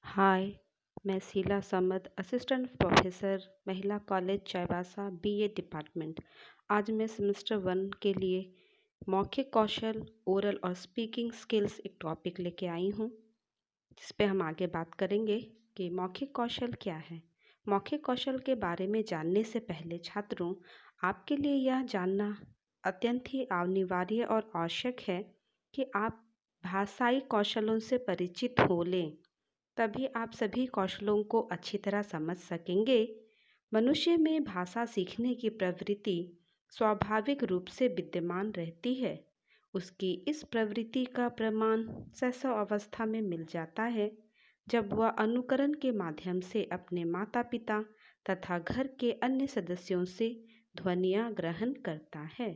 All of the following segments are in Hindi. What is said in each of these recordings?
हाय, मैं शीला समद, असिस्टेंट प्रोफेसर, महिला कॉलेज चाईबासा, बीए डिपार्टमेंट। आज मैं सेमेस्टर 1 के लिए मौखिक कौशल, ओरल और स्पीकिंग स्किल्स एक टॉपिक लेके आई हूँ, जिस पे हम आगे बात करेंगे कि मौखिक कौशल क्या है। मौखिक कौशल के बारे में जानने से पहले छात्रों, आपके लिए यह जानना अत्यंत ही अनिवार्य और आवश्यक है कि आप भाषाई कौशलों से परिचित हो लें। तभी आप सभी कौशलों को अच्छी तरह समझ सकेंगे। मनुष्य में भाषा सीखने की प्रवृत्ति स्वाभाविक रूप से विद्यमान रहती है। उसकी इस प्रवृत्ति का प्रमाण शैशव अवस्था में मिल जाता है, जब वह अनुकरण के माध्यम से अपने माता पिता तथा घर के अन्य सदस्यों से ध्वनियाँ ग्रहण करता है।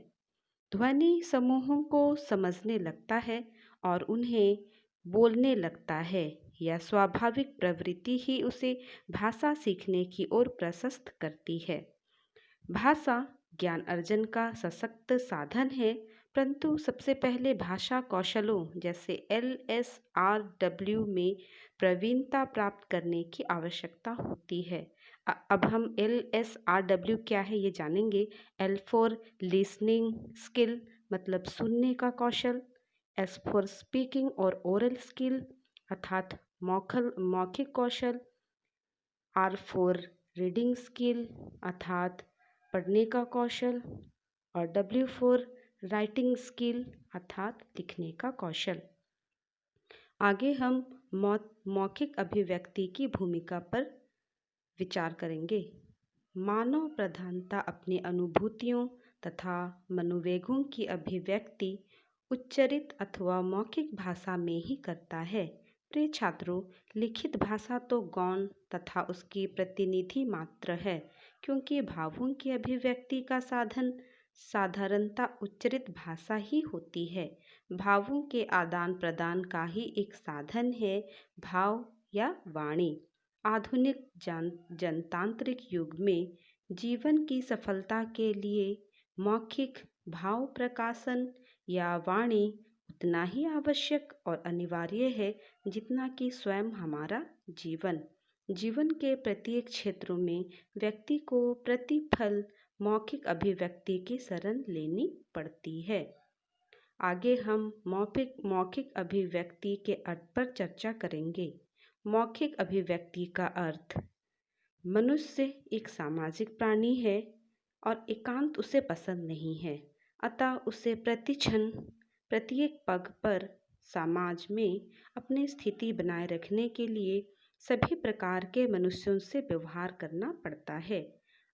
ध्वनि समूहों को समझने लगता है और उन्हें बोलने लगता है। यह स्वाभाविक प्रवृत्ति ही उसे भाषा सीखने की ओर प्रशस्त करती है। भाषा ज्ञान अर्जन का सशक्त साधन है, परंतु सबसे पहले भाषा कौशलों जैसे LSRW में प्रवीणता प्राप्त करने की आवश्यकता होती है। अब हम LSRW क्या है ये जानेंगे। L फॉर लिसनिंग स्किल मतलब सुनने का कौशल, S फॉर स्पीकिंग और ओरल स्किल अर्थात मौखिक कौशल, R फॉर रीडिंग स्किल अर्थात पढ़ने का कौशल और W फॉर राइटिंग स्किल अर्थात लिखने का कौशल। आगे हम मौखिक अभिव्यक्ति की भूमिका पर विचार करेंगे। मानव प्रधानता अपनी अनुभूतियों तथा मनोवेगों की अभिव्यक्ति उच्चरित अथवा मौखिक भाषा में ही करता है। प्रिय छात्रों, लिखित भाषा तो गौण तथा उसकी प्रतिनिधि मात्र है, क्योंकि भावों की अभिव्यक्ति का साधन साधारणता उच्चरित भाषा ही होती है। भावों के आदान प्रदान का ही एक साधन है भाव या वाणी। आधुनिक जनतांत्रिक युग में जीवन की सफलता के लिए मौखिक भाव प्रकाशन या वाणी उतना ही आवश्यक और अनिवार्य है जितना कि स्वयं हमारा जीवन। जीवन के प्रत्येक क्षेत्रों में व्यक्ति को प्रतिफल मौखिक अभिव्यक्ति की शरण लेनी पड़ती है। आगे हम मौखिक अभिव्यक्ति के अर्थ पर चर्चा करेंगे। मौखिक अभिव्यक्ति का अर्थ: मनुष्य एक सामाजिक प्राणी है और एकांत उसे पसंद नहीं है, अतः उसे प्रतिक्षण प्रत्येक पग पर समाज में अपनी स्थिति बनाए रखने के लिए सभी प्रकार के मनुष्यों से व्यवहार करना पड़ता है।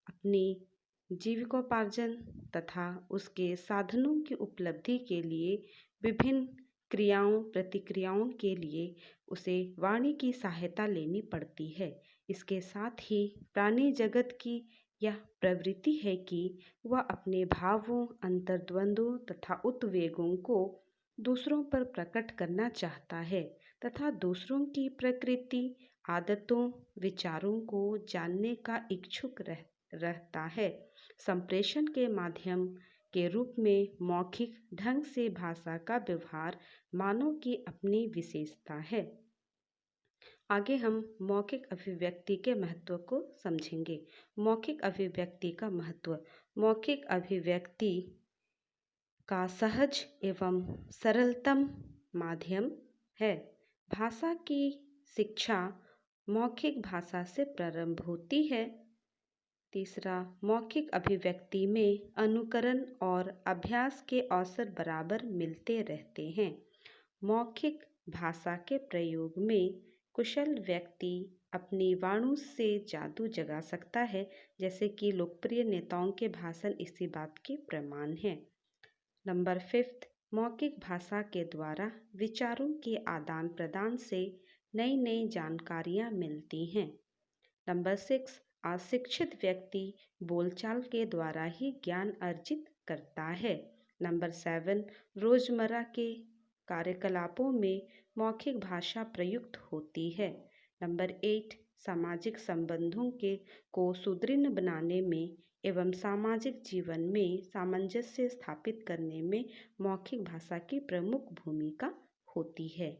अपनी जीविकोपार्जन तथा उसके साधनों की उपलब्धि के लिए विभिन्न क्रियाओं प्रतिक्रियाओं के लिए उसे वाणी की सहायता लेनी पड़ती है। इसके साथ ही प्राणी जगत की यह प्रवृत्ति है कि वह अपने भावों, अंतर्द्वंद्वों तथा उद्वेगों को दूसरों पर प्रकट करना चाहता है तथा दूसरों की प्रकृति, आदतों, विचारों को जानने का इच्छुक रहता है। संप्रेषण के माध्यम के रूप में मौखिक ढंग से भाषा का व्यवहार मानव की अपनी विशेषता है। आगे हम मौखिक अभिव्यक्ति के महत्व को समझेंगे। मौखिक अभिव्यक्ति का महत्व: मौखिक अभिव्यक्ति का सहज एवं सरलतम माध्यम है। भाषा की शिक्षा मौखिक भाषा से प्रारंभ होती है। तीसरा, मौखिक अभिव्यक्ति में अनुकरण और अभ्यास के अवसर बराबर मिलते रहते हैं। मौखिक भाषा के प्रयोग में कुशल व्यक्ति अपनी वाणी से जादू जगा सकता है, जैसे कि लोकप्रिय नेताओं के भाषण इसी बात के प्रमाण हैं। नंबर 5, मौखिक भाषा के द्वारा विचारों के आदान प्रदान से नई नई जानकारियाँ मिलती हैं। नंबर 6, अशिक्षित व्यक्ति बोलचाल के द्वारा ही ज्ञान अर्जित करता है। नंबर 7, रोजमर्रा के कार्यकलापों में मौखिक भाषा प्रयुक्त होती है। नंबर 8, सामाजिक संबंधों को सुदृढ़ बनाने में एवं सामाजिक जीवन में सामंजस्य स्थापित करने में मौखिक भाषा की प्रमुख भूमिका होती है।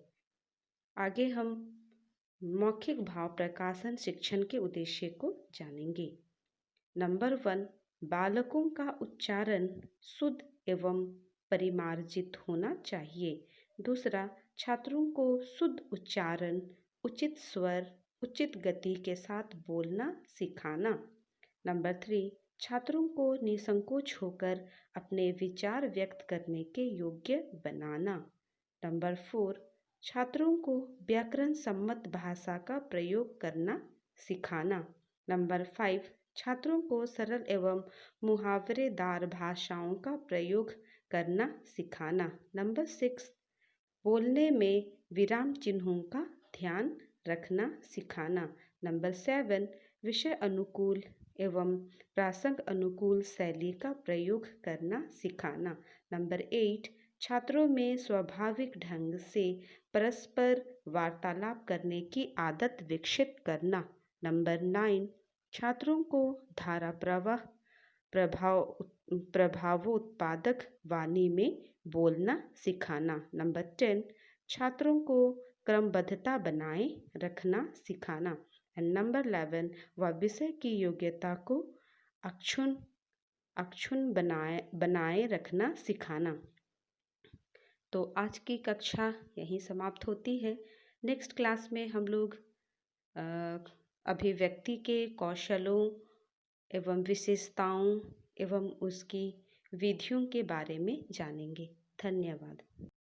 आगे हम मौखिक भाव प्रकाशन शिक्षण के उद्देश्य को जानेंगे। नंबर 1, बालकों का उच्चारण शुद्ध एवं परिमार्जित होना चाहिए। दूसरा, छात्रों को शुद्ध उच्चारण, उचित स्वर, उचित गति के साथ बोलना सिखाना। नंबर 3, छात्रों को निसंकोच होकर अपने विचार व्यक्त करने के योग्य बनाना। नंबर 4, छात्रों को व्याकरण सम्मत भाषा का प्रयोग करना सिखाना। नंबर 5, छात्रों को सरल एवं मुहावरेदार भाषाओं का प्रयोग करना सिखाना। नंबर 6, बोलने में विराम चिन्हों का ध्यान रखना सिखाना। नंबर 7, विषय अनुकूल एवं प्रासंग अनुकूल शैली का प्रयोग करना सिखाना। नंबर 8, छात्रों में स्वाभाविक ढंग से परस्पर वार्तालाप करने की आदत विकसित करना। नंबर 9, छात्रों को धारा प्रभावोत्पादक वाणी में बोलना सिखाना। नंबर 10, छात्रों को क्रमबद्धता बनाए रखना सिखाना। एंड नंबर 11, वह विषय की योग्यता को अक्षुण्ण बनाए रखना सिखाना। तो आज की कक्षा यहीं समाप्त होती है। नेक्स्ट क्लास में हम लोग अभिव्यक्ति के कौशलों एवं विशेषताओं एवं उसकी विधियों के बारे में जानेंगे। धन्यवाद।